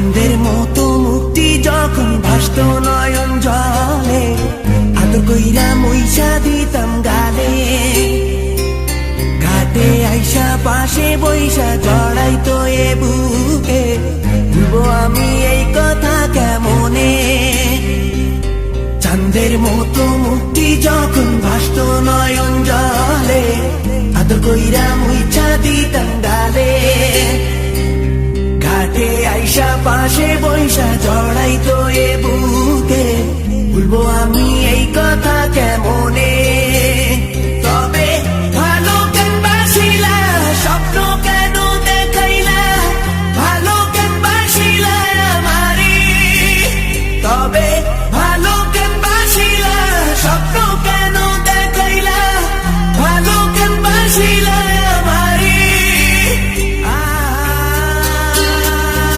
চাঁদের মতো মুক্তি যখন ভাসত নয়ন জলে, আদর কইরা মইসা দিতাম গালে। ঘাটে আইসা পাশে বইসা জড়াইতো এ বুকে, ভুলবো আমি এই কথা কেমনে। চাঁদের মতো মুক্তি যখন ভাসত নয়ন জলে, আদর কইরা মইসা দিতাম গালে। ঘাটে আইসা পাশে বইসা জড়াইতো এ বুকে, ভুলবো আমি